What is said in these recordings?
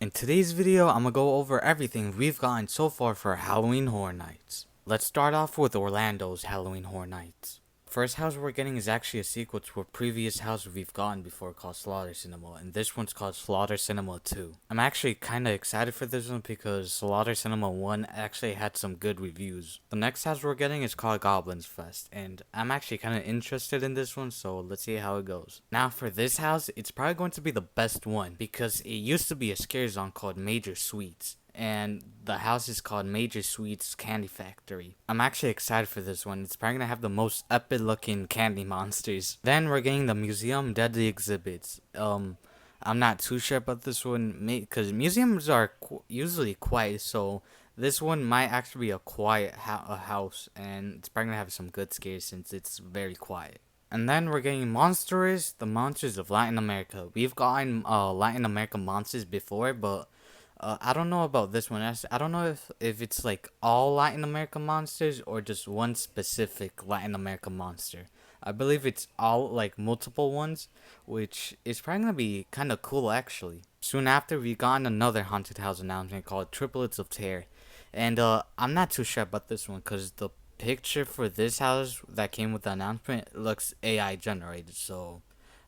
In today's video, I'm gonna go over everything we've gotten so far for Halloween Horror Nights. Let's start off with Orlando's Halloween Horror Nights. First house we're getting is actually a sequel to a previous house we've gotten before called Slaughter Cinema, and this one's called Slaughter Cinema 2. I'm actually kinda excited for this one because Slaughter Cinema 1 actually had some good reviews. The next house we're getting is called Goblins Fest, and I'm actually kinda interested in this one, so let's see how it goes. Now for this house, it's probably going to be the best one because it used to be a scare zone called Major Sweets, and the house is called Major Sweets Candy Factory. I'm actually excited for this one. It's probably gonna have the most epic looking candy monsters. Then we're getting the Museum Deadly Exhibits. I'm not too sure about this one because museums are usually quiet, so this one might actually be a quiet house, and it's probably gonna have some good scares since it's very quiet. And then we're getting Monsters, the Monsters of Latin America. We've gotten Latin American monsters before, but I don't know about this one. I don't know if it's like all Latin American monsters or just one specific Latin American monster. I believe it's all like multiple ones, which is probably gonna be kind of cool actually. Soon after, we got another haunted house announcement called Triplets of Terror, and I'm not too sure about this one because the picture for this house that came with the announcement looks AI generated, so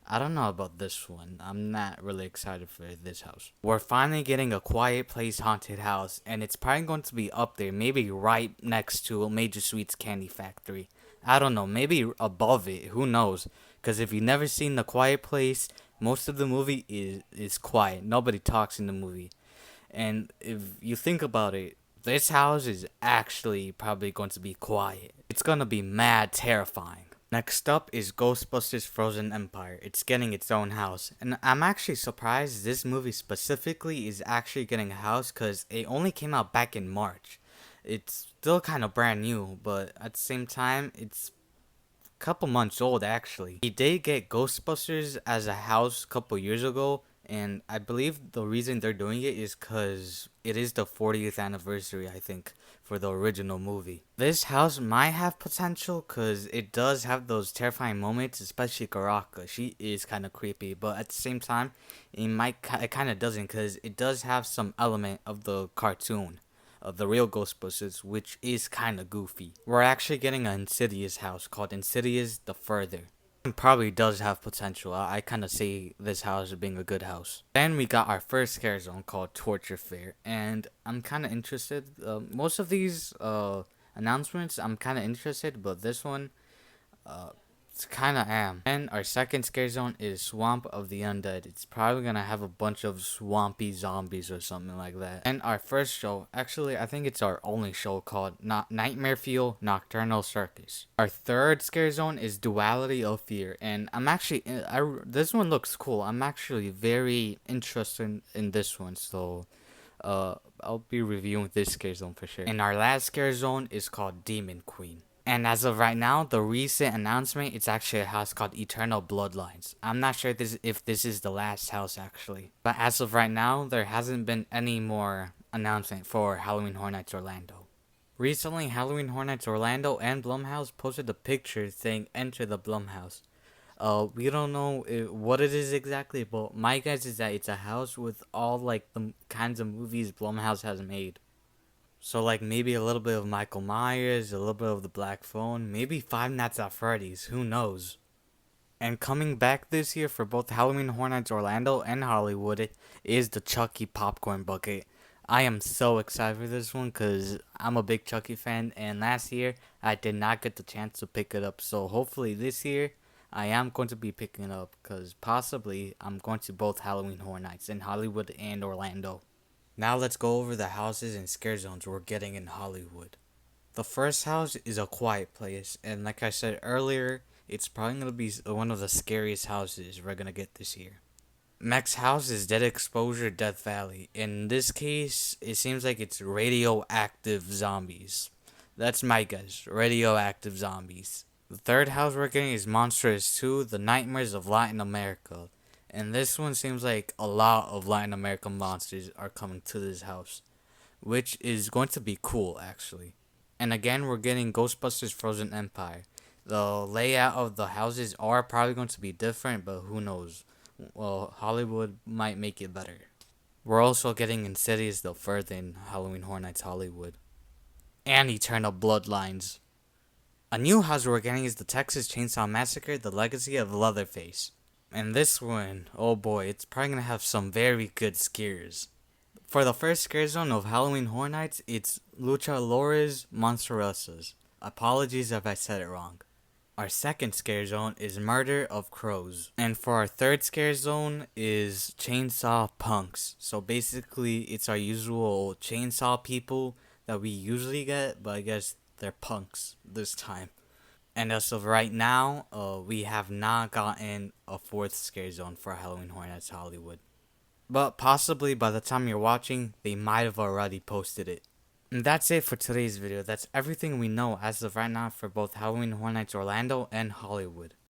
I don't know about this one. I'm not really excited for this house. We're finally getting a Quiet Place haunted house, and it's probably going to be up there, maybe right next to Major Sweets Candy Factory. I don't know, maybe above it. Who knows? Because if you've never seen The Quiet Place, most of the movie is quiet. Nobody talks in the movie. And if you think about it, this house is actually probably going to be quiet. It's gonna be mad terrifying. Next up is Ghostbusters Frozen Empire. It's getting its own house. And I'm actually surprised this movie specifically is actually getting a house because it only came out back in March. It's still kind of brand new, but at the same time, it's a couple months old actually. We did get Ghostbusters as a house a couple years ago, and I believe the reason they're doing it is because it is the 40th anniversary, I think, for the original movie. This house might have potential because it does have those terrifying moments, especially Karaka. She is kind of creepy, but at the same time, it kind of doesn't because it does have some element of the cartoon of the real Ghostbusters, which is kind of goofy. We're actually getting an Insidious house called Insidious the Further. It probably does have potential. I kind of see this house as being a good house. Then we got our first scare zone called Torture Fair, and I'm kind of interested. Most of these announcements, I'm kind of interested, but this one, uh, it's kind of am. And our second scare zone is Swamp of the Undead. It's probably gonna have a bunch of swampy zombies or something like that. And our first show, actually, I think it's our only show called Nightmare Fuel Nocturnal Circus. Our third scare zone is Duality of Fear, and I'm actually, this one looks cool. I'm actually very interested in this one, so I'll be reviewing this scare zone for sure. And our last scare zone is called Demon Queen. And as of right now, the recent announcement, it's actually a house called Eternal Bloodlines. I'm not sure if this is the last house actually. But as of right now, there hasn't been any more announcement for Halloween Horror Nights Orlando. Recently, Halloween Horror Nights Orlando and Blumhouse posted a picture saying enter the Blumhouse. We don't know what it is exactly, but my guess is that it's a house with all like the kinds of movies Blumhouse has made. So like maybe a little bit of Michael Myers, a little bit of the Black Phone, maybe Five Nights at Freddy's, who knows? And coming back this year for both Halloween Horror Nights Orlando and Hollywood is the Chucky Popcorn Bucket. I am so excited for this one because I'm a big Chucky fan, and last year I did not get the chance to pick it up. So hopefully this year I am going to be picking it up because possibly I'm going to both Halloween Horror Nights in Hollywood and Orlando. Now let's go over the houses and scare zones we're getting in Hollywood. The first house is A Quiet Place, and like I said earlier, it's probably going to be one of the scariest houses we're going to get this year. Next house is Dead Exposure Death Valley. In this case, it seems like it's radioactive zombies. That's my guess, radioactive zombies. The third house we're getting is Monsters 2, The Nightmares of Latin America. And this one seems like a lot of Latin American monsters are coming to this house, which is going to be cool actually. And again, we're getting Ghostbusters Frozen Empire. The layout of the houses are probably going to be different, but who knows? Well, Hollywood might make it better. We're also getting Insidious the further in Halloween Horror Nights Hollywood. And Eternal Bloodlines. A new house we're getting is the Texas Chainsaw Massacre, The Legacy of Leatherface. And this one, oh boy, it's probably gonna have some very good scares. For the first scare zone of Halloween Horror Nights, it's Luchadores Monstruosos. Apologies if I said it wrong. Our second scare zone is Murder of Crows. And for our third scare zone is Chainsaw Punks. So basically, it's our usual chainsaw people that we usually get, but I guess they're punks this time. And as of right now, we have not gotten a fourth scare zone for Halloween Horror Nights Hollywood. But possibly by the time you're watching, they might have already posted it. And that's it for today's video. That's everything we know as of right now for both Halloween Horror Nights Orlando and Hollywood.